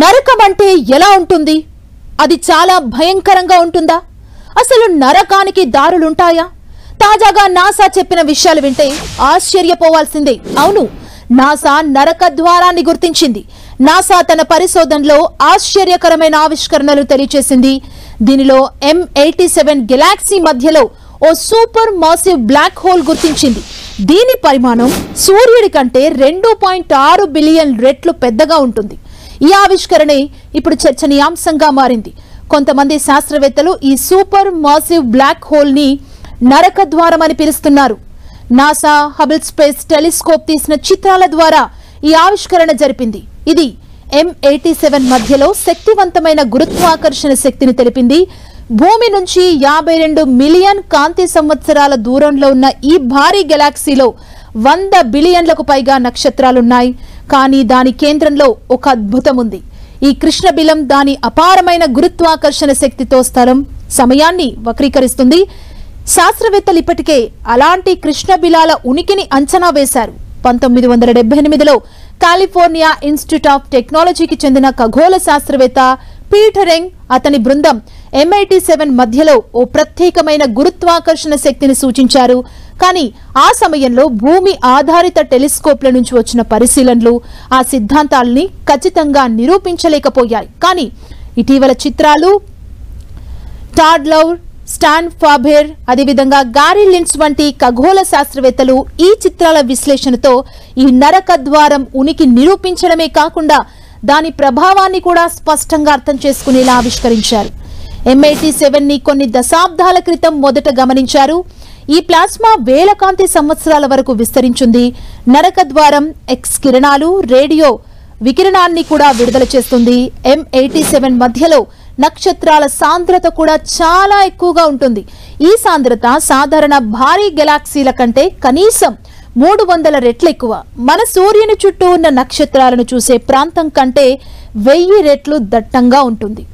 నరకం అంటే ఎలా ఉంటుంది? అది చాలా భయంకరంగా ఉంటుందా? అసలు నరకానికి దారులుంటాయా? తాజాగా నాసా చెప్పిన విషయాలు వింటే ఆశ్చర్యపోవాల్సిందే. అవును, నాసా నరక ద్వారాన్ని గుర్తించింది. నాసా తన పరిశోధనలో ఆశ్చర్యకరమైన ఆవిష్కరణలు తెలియజేసింది. దీనిలో M87 గెలాక్సీ మధ్యలో ఓ సూపర్ మాసివ్ బ్లాక్ హోల్ గుర్తించింది. దీని పరిమాణం సూర్యుడి కంటే 2.6 బిలియన్ రెట్లు పెద్దగా ఉంటుంది. ఈ ఆవిష్కరణే ఇప్పుడు చర్చనీయాంశంగా మారింది. కొంతమంది శాస్త్రవేత్తలు ఈ సూపర్ మాసివ్ బ్లాక్ హోల్ ని నరక ద్వారం అని పిలుస్తున్నారు. నాసా హబుల్ స్పేస్ టెలిస్కోప్ తీసిన చిత్రాల ద్వారా ఈ ఆవిష్కరణ జరిపింది. ఇది M87 మధ్యలో శక్తివంతమైన గురుత్వాకర్షణ శక్తిని తెలిపింది. భూమి నుంచి 52 మిలియన్ కాంతి సంవత్సరాల దూరంలో ఉన్న ఈ భారీ గెలాక్సీలో 100 బిలియన్లకు పైగా నక్షత్రాలున్నాయి. కానీ దాని కేంద్రంలో ఒక అద్భుతం ఉంది. ఈ కృష్ణబిలం దాని అపారమైన గురుత్వాకర్షణ శక్తితో స్థలం, సమయాన్ని వక్రీకరిస్తుంది. శాస్త్రవేత్తలు ఇప్పటికే అలాంటి కృష్ణబిలాల ఉనికిని అంచనా వేశారు. 1978లో కాలిఫోర్నియా ఇన్స్టిట్యూట్ ఆఫ్ టెక్నాలజీకి చెందిన ఖగోళ శాస్త్రవేత్త పీటర్ యంగ్, అతని బృందం M87 మధ్యలో ఓ ప్రత్యేకమైన గురుత్వాకర్షణ శక్తిని సూచించారు. కానీ ఆ సమయంలో భూమి ఆధారిత టెలిస్కోప్ల నుంచి వచ్చిన పరిశీలనలు ఆ సిద్ధాంతాలని ఖచ్చితంగా నిరూపించలేకపోయాయి. కానీ ఇటీవల చిత్రాలు టాడ్ లౌర్, స్టాన్ ఫాబెర్, అదేవిధంగా గారీ లిన్స్ వంటి ఖగోళ శాస్త్రవేత్తలు ఈ చిత్రాల విశ్లేషణతో ఈ నరక ద్వారం ఉనికి నిరూపించడమే కాకుండా దాని ప్రభావాన్ని కూడా స్పష్టంగా అర్థం చేసుకునేలా ఆవిష్కరించారు. M87 ని కొన్ని దశాబ్దాల క్రితం మొదట గమనించారు. ఈ ప్లాస్మా వేల కాంతి సంవత్సరాల వరకు విస్తరించింది. నరక ద్వారం ఎక్స్ కిరణాలు, రేడియో వికిరణాన్ని కూడా విడుదల చేస్తుంది. M87 మధ్యలో నక్షత్రాల సాంద్రత కూడా చాలా ఎక్కువగా ఉంటుంది. ఈ సాంద్రత సాధారణ భారీ గెలాక్సీల కంటే కనీసం 300 రెట్లు ఎక్కువ. మన సూర్యుని చుట్టూ ఉన్న నక్షత్రాలను చూసే ప్రాంతం కంటే 1000 రెట్లు దట్టంగా ఉంటుంది.